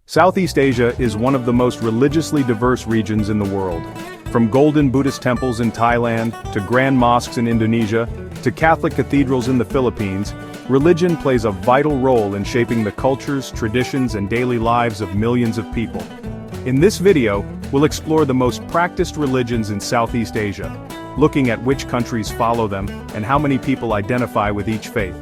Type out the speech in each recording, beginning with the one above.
Southeast Asia is one of the most religiously diverse regions in the world. From golden Buddhist temples in Thailand, to grand mosques in Indonesia, to Catholic cathedrals in the Philippines, religion plays a vital role in shaping the cultures, traditions, and daily lives of millions of people. In this video, we'll explore the most practiced religions in Southeast Asia, looking at which countries follow them, and how many people identify with each faith.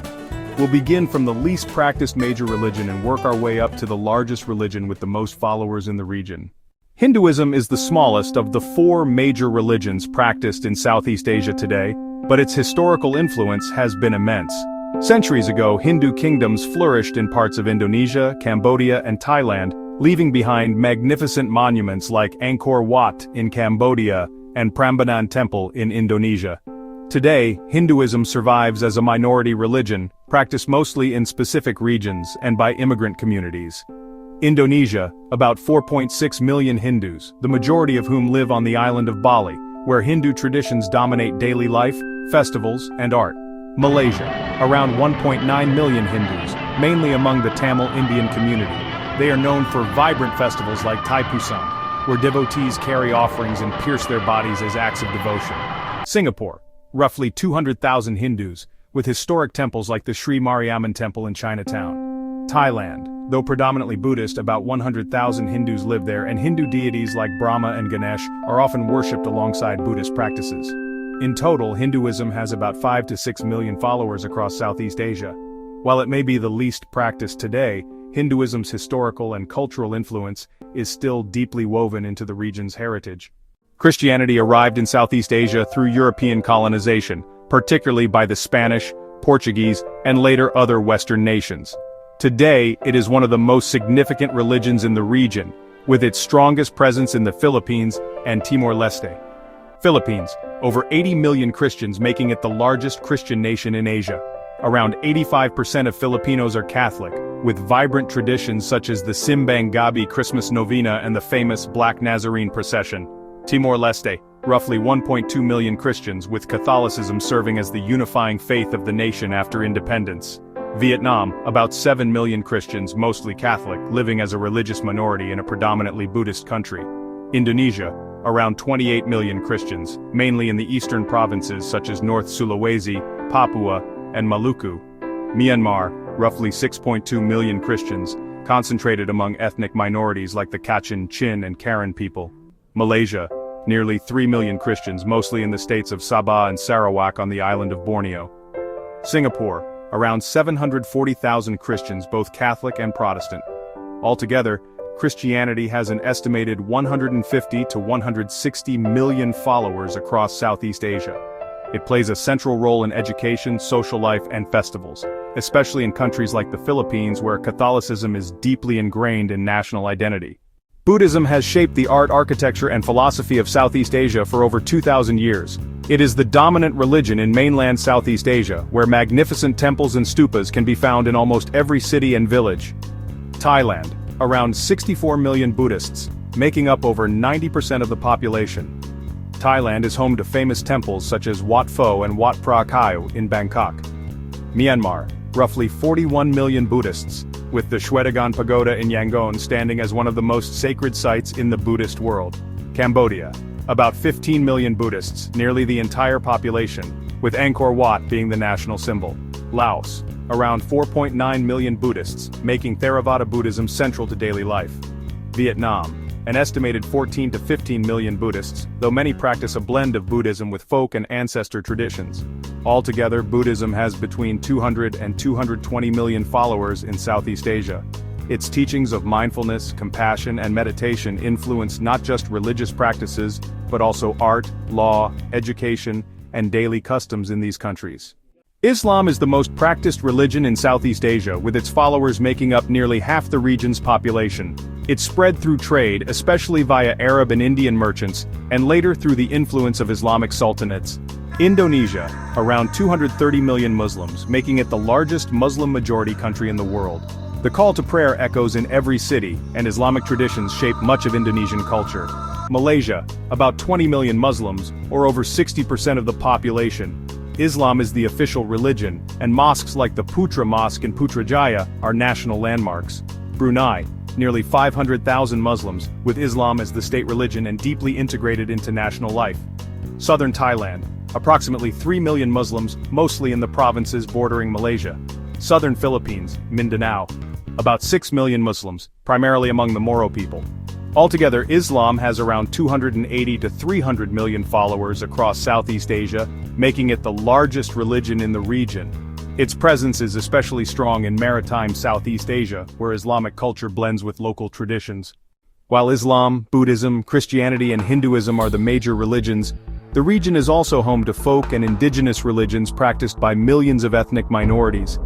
We'll begin from the least practiced major religion and work our way up to the largest religion with the most followers in the region. Hinduism is the smallest of the four major religions practiced in Southeast Asia today, but its historical influence has been immense. Centuries ago, Hindu kingdoms flourished in parts of Indonesia, Cambodia, and Thailand, leaving behind magnificent monuments like Angkor Wat in Cambodia and Prambanan Temple in Indonesia. Today, Hinduism survives as a minority religion, practiced mostly in specific regions and by immigrant communities. Indonesia, about 4.6 million Hindus, the majority of whom live on the island of Bali, where Hindu traditions dominate daily life, festivals, and art. Malaysia, around 1.9 million Hindus, mainly among the Tamil Indian community. They are known for vibrant festivals like Thaipusam, where devotees carry offerings and pierce their bodies as acts of devotion. Singapore, roughly 200,000 Hindus, with historic temples like the Sri Mariamman Temple in Chinatown. Thailand, though predominantly Buddhist, about 100,000 Hindus live there, and Hindu deities like Brahma and Ganesh are often worshipped alongside Buddhist practices. In total, Hinduism has about 5 to 6 million followers across Southeast Asia. While it may be the least practiced today, Hinduism's historical and cultural influence is still deeply woven into the region's heritage. Christianity arrived in Southeast Asia through European colonization, particularly by the Spanish, Portuguese, and later other Western nations. Today, it is one of the most significant religions in the region, with its strongest presence in the Philippines and Timor-Leste. Philippines, over 80 million Christians, making it the largest Christian nation in Asia. Around 85% of Filipinos are Catholic, with vibrant traditions such as the Simbang Gabi Christmas Novena and the famous Black Nazarene procession. Timor-Leste, roughly 1.2 million Christians, with Catholicism serving as the unifying faith of the nation after independence. Vietnam, about 7 million Christians, mostly Catholic, living as a religious minority in a predominantly Buddhist country. Indonesia, around 28 million Christians, mainly in the eastern provinces such as North Sulawesi, Papua, and Maluku. Myanmar, roughly 6.2 million Christians, concentrated among ethnic minorities like the Kachin, Chin, and Karen people. Malaysia, nearly 3 million Christians, mostly in the states of Sabah and Sarawak on the island of Borneo. Singapore, around 740,000 Christians, both Catholic and Protestant. Altogether, Christianity has an estimated 150 to 160 million followers across Southeast Asia. It plays a central role in education, social life, and festivals, especially in countries like the Philippines where Catholicism is deeply ingrained in national identity. Buddhism has shaped the art, architecture, and philosophy of Southeast Asia for over 2,000 years. It is the dominant religion in mainland Southeast Asia, where magnificent temples and stupas can be found in almost every city and village. Thailand, around 64 million Buddhists, making up over 90% of the population. Thailand is home to famous temples such as Wat Pho and Wat Phra Kaew in Bangkok. Myanmar, roughly 41 million Buddhists, with the Shwedagon Pagoda in Yangon standing as one of the most sacred sites in the Buddhist world. Cambodia, about 15 million Buddhists, nearly the entire population, with Angkor Wat being the national symbol. Laos, around 4.9 million Buddhists, making Theravada Buddhism central to daily life. Vietnam, an estimated 14 to 15 million Buddhists, though many practice a blend of Buddhism with folk and ancestor traditions. Altogether, Buddhism has between 200 and 220 million followers in Southeast Asia. Its teachings of mindfulness, compassion, and meditation influence not just religious practices, but also art, law, education, and daily customs in these countries. Islam is the most practiced religion in Southeast Asia, with its followers making up nearly half the region's population. It spread through trade, especially via Arab and Indian merchants, and later through the influence of Islamic sultanates. Indonesia, around 230 million Muslims, making it the largest Muslim-majority country in the world. The call to prayer echoes in every city, and Islamic traditions shape much of Indonesian culture. Malaysia, about 20 million Muslims, or over 60% of the population. Islam is the official religion, and mosques like the Putra Mosque in Putrajaya are national landmarks. Brunei, nearly 500,000 Muslims, with Islam as the state religion and deeply integrated into national life. Southern Thailand, approximately 3 million Muslims, mostly in the provinces bordering Malaysia. Southern Philippines, Mindanao, about 6 million Muslims, primarily among the Moro people. Altogether, Islam has around 280 to 300 million followers across Southeast Asia, making it the largest religion in the region. Its presence is especially strong in maritime Southeast Asia, where Islamic culture blends with local traditions. While Islam, Buddhism, Christianity and Hinduism are the major religions, the region is also home to folk and indigenous religions practiced by millions of ethnic minorities.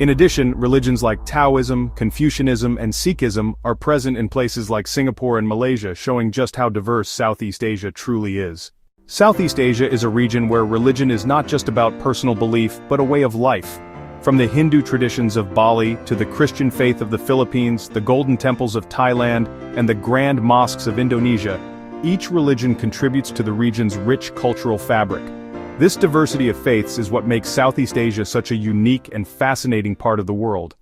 In addition, religions like Taoism, Confucianism and Sikhism are present in places like Singapore and Malaysia, showing just how diverse Southeast Asia truly is. Southeast Asia is a region where religion is not just about personal belief, but a way of life. From the Hindu traditions of Bali to the Christian faith of the Philippines, the golden temples of Thailand, and the grand mosques of Indonesia, each religion contributes to the region's rich cultural fabric. This diversity of faiths is what makes Southeast Asia such a unique and fascinating part of the world.